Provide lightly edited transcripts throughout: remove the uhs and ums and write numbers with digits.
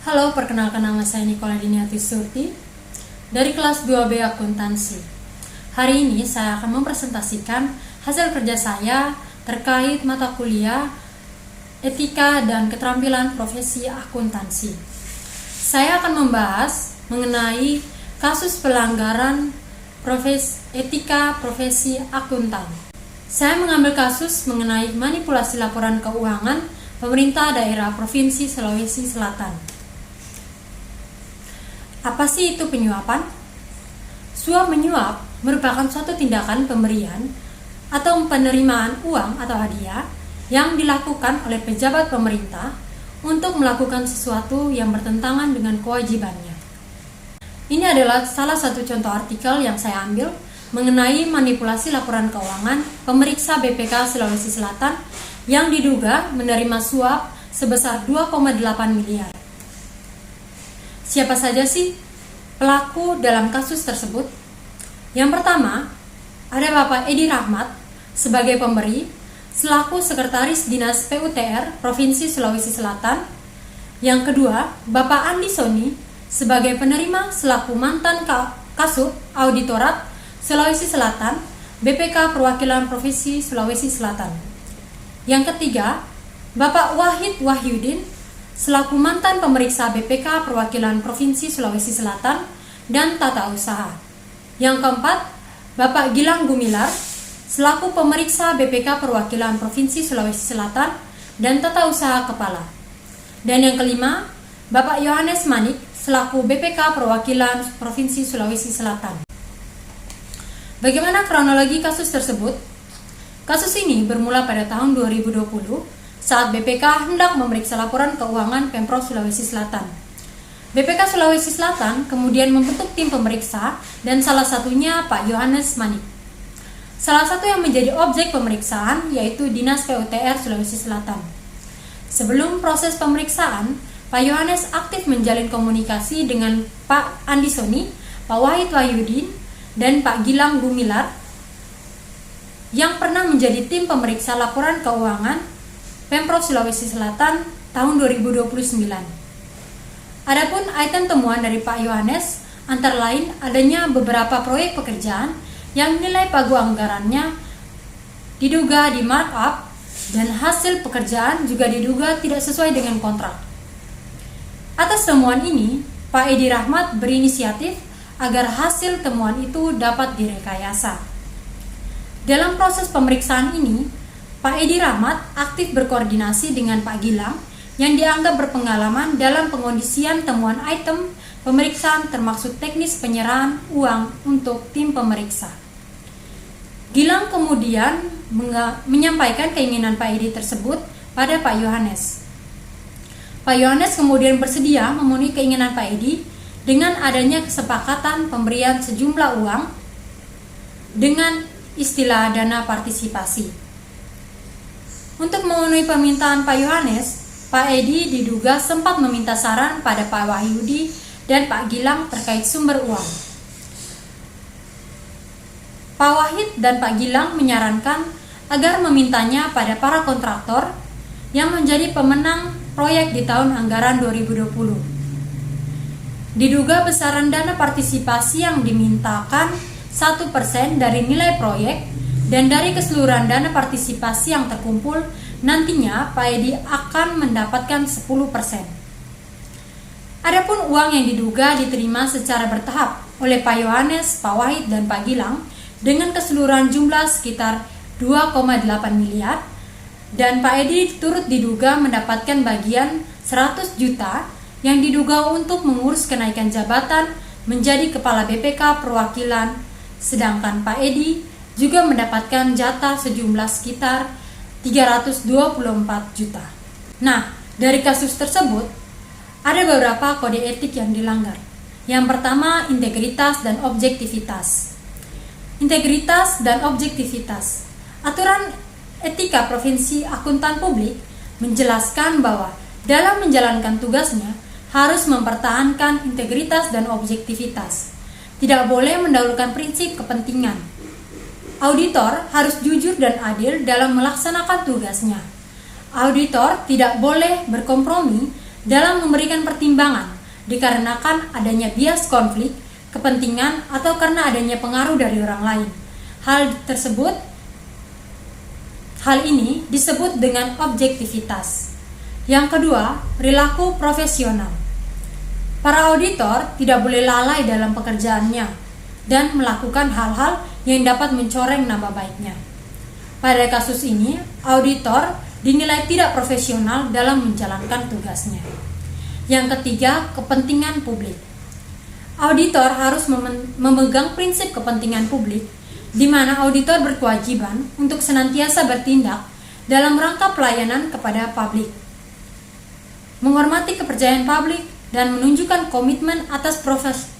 Halo, perkenalkan nama saya Nicola Diniati Surti dari kelas 2B Akuntansi. Hari ini saya akan mempresentasikan hasil kerja saya terkait mata kuliah Etika dan Keterampilan Profesi Akuntansi. Saya akan membahas mengenai kasus pelanggaran etika profesi akuntan. Saya mengambil kasus mengenai manipulasi laporan keuangan pemerintah daerah Provinsi Sulawesi Selatan. Apa sih itu penyuapan? Suap menyuap merupakan suatu tindakan pemberian atau penerimaan uang atau hadiah yang dilakukan oleh pejabat pemerintah untuk melakukan sesuatu yang bertentangan dengan kewajibannya. Ini adalah salah satu contoh artikel yang saya ambil mengenai manipulasi laporan keuangan pemeriksa BPK Sulawesi Selatan yang diduga menerima suap sebesar 2,8 miliar. Siapa saja sih pelaku dalam kasus tersebut? Yang pertama, ada Bapak Edi Rahmat sebagai pemberi selaku Sekretaris Dinas PUTR Provinsi Sulawesi Selatan. Yang kedua, Bapak Andi Soni sebagai penerima selaku mantan Kasub Auditorat Sulawesi Selatan BPK Perwakilan Provinsi Sulawesi Selatan. Yang ketiga, Bapak Wahid Wahyudin selaku mantan pemeriksa BPK Perwakilan Provinsi Sulawesi Selatan dan Tata Usaha. Yang keempat, Bapak Gilang Gumilar selaku pemeriksa BPK Perwakilan Provinsi Sulawesi Selatan dan Tata Usaha Kepala. Dan yang kelima, Bapak Yohanes Manik selaku BPK Perwakilan Provinsi Sulawesi Selatan. Bagaimana kronologi kasus tersebut? Kasus ini bermula pada tahun 2020 saat BPK hendak memeriksa laporan keuangan Pemprov Sulawesi Selatan. BPK Sulawesi Selatan kemudian membentuk tim pemeriksa dan salah satunya Pak Yohanes Manik. Salah satu yang menjadi objek pemeriksaan yaitu Dinas PUTR Sulawesi Selatan. Sebelum proses pemeriksaan, Pak Yohanes aktif menjalin komunikasi dengan Pak Andi Soni, Pak Wahid Wahyudin, dan Pak Gilang Gumilar yang pernah menjadi tim pemeriksa laporan keuangan Pemprov Sulawesi Selatan tahun 2029. Adapun item temuan dari Pak Yohanes antara lain adanya beberapa proyek pekerjaan yang nilai pagu anggarannya diduga di markup dan hasil pekerjaan juga diduga tidak sesuai dengan kontrak. Atas temuan ini, Pak Edi Rahmat berinisiatif agar hasil temuan itu dapat direkayasa. Dalam proses pemeriksaan ini, Pak Edi Rahmat aktif berkoordinasi dengan Pak Gilang yang dianggap berpengalaman dalam pengondisian temuan item pemeriksaan termasuk teknis penyerahan uang untuk tim pemeriksa. Gilang kemudian menyampaikan keinginan Pak Edi tersebut pada Pak Yohanes. Pak Yohanes kemudian bersedia memenuhi keinginan Pak Edi dengan adanya kesepakatan pemberian sejumlah uang dengan istilah dana partisipasi. Untuk memenuhi permintaan Pak Yohanes, Pak Edi diduga sempat meminta saran pada Pak Wahyudi dan Pak Gilang terkait sumber uang. Pak Wahid dan Pak Gilang menyarankan agar memintanya pada para kontraktor yang menjadi pemenang proyek di tahun anggaran 2020. Diduga besaran dana partisipasi yang dimintakan 1% dari nilai proyek. Dan dari keseluruhan dana partisipasi yang terkumpul, nantinya Pak Edi akan mendapatkan 10%. Adapun uang yang diduga diterima secara bertahap oleh Pak Yohanes, Pak Wahid, dan Pak Gilang dengan keseluruhan jumlah sekitar 2,8 miliar dan Pak Edi turut diduga mendapatkan bagian 100 juta yang diduga untuk mengurus kenaikan jabatan menjadi Kepala BPK Perwakilan, sedangkan Pak Edi juga mendapatkan jatah sejumlah sekitar 324 juta. Nah, dari kasus tersebut, ada beberapa kode etik yang dilanggar. Yang pertama, integritas dan objektivitas. Integritas dan objektivitas. Aturan etika Provinsi Akuntan Publik menjelaskan bahwa dalam menjalankan tugasnya harus mempertahankan integritas dan objektivitas. Tidak boleh mendahulukan prinsip kepentingan. Auditor harus jujur dan adil dalam melaksanakan tugasnya. Auditor tidak boleh berkompromi dalam memberikan pertimbangan dikarenakan adanya bias konflik, kepentingan, atau karena adanya pengaruh dari orang lain. Hal ini disebut dengan objektivitas. Yang kedua, perilaku profesional. Para auditor tidak boleh lalai dalam pekerjaannya dan melakukan hal-hal yang dapat mencoreng nama baiknya. Pada kasus ini, auditor dinilai tidak profesional dalam menjalankan tugasnya. Yang ketiga, kepentingan publik. Auditor harus memegang prinsip kepentingan publik, di mana auditor berkewajiban untuk senantiasa bertindak dalam rangka pelayanan kepada publik, menghormati kepercayaan publik, dan menunjukkan komitmen atas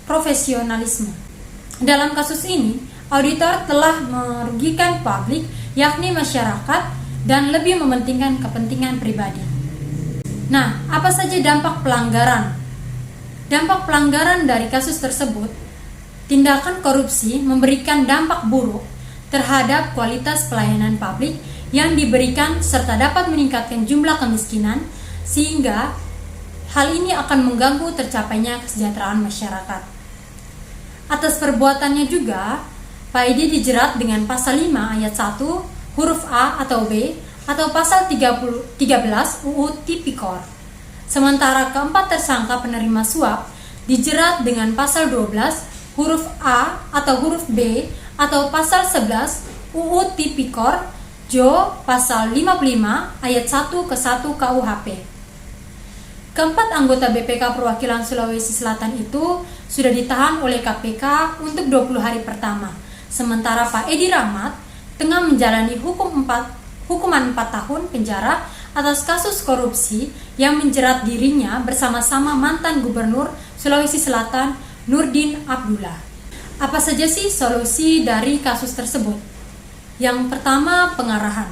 profesionalisme. Dalam kasus ini, auditor telah merugikan publik, yakni masyarakat, dan lebih mementingkan kepentingan pribadi. Nah, apa saja dampak pelanggaran? Dampak pelanggaran dari kasus tersebut: tindakan korupsi memberikan dampak buruk terhadap kualitas pelayanan publik yang diberikan serta dapat meningkatkan jumlah kemiskinan, sehingga hal ini akan mengganggu tercapainya kesejahteraan masyarakat. Atas perbuatannya juga, Pak Edi dijerat dengan pasal 5 ayat 1 huruf A atau B atau pasal 13 UU Tipikor. Sementara keempat tersangka penerima suap dijerat dengan pasal 12 huruf A atau huruf B atau pasal 11 UU Tipikor Jo pasal 55 ayat 1 ke 1 KUHP. Keempat anggota BPK Perwakilan Sulawesi Selatan itu sudah ditahan oleh KPK untuk 20 hari pertama, sementara Pak Edi Rahmat tengah menjalani hukuman 4 tahun penjara atas kasus korupsi yang menjerat dirinya bersama-sama mantan Gubernur Sulawesi Selatan Nurdin Abdullah. Apa saja sih solusi dari kasus tersebut? Yang pertama, pengarahan.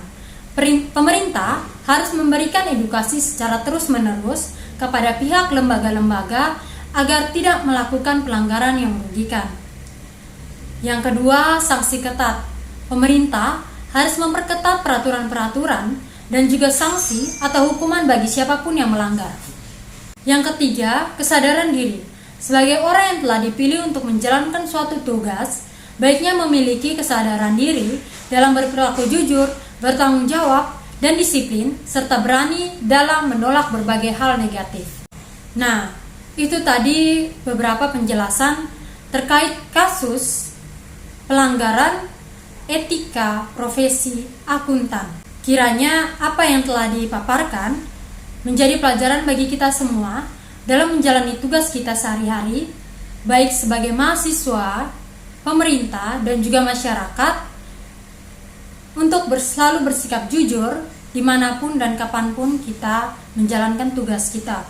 Pemerintah harus memberikan edukasi secara terus-menerus kepada pihak lembaga-lembaga agar tidak melakukan pelanggaran yang merugikan. Yang kedua, sanksi ketat. Pemerintah harus memperketat peraturan-peraturan dan juga sanksi atau hukuman bagi siapapun yang melanggar. Yang ketiga, kesadaran diri. Sebagai orang yang telah dipilih untuk menjalankan suatu tugas, baiknya memiliki kesadaran diri dalam berperilaku jujur, bertanggung jawab, dan disiplin, serta berani dalam menolak berbagai hal negatif. Nah, itu tadi beberapa penjelasan terkait kasus pelanggaran etika profesi akuntan. Kiranya apa yang telah dipaparkan menjadi pelajaran bagi kita semua dalam menjalani tugas kita sehari-hari, baik sebagai mahasiswa, pemerintah, dan juga masyarakat, untuk selalu bersikap jujur dimanapun dan kapanpun kita menjalankan tugas kita.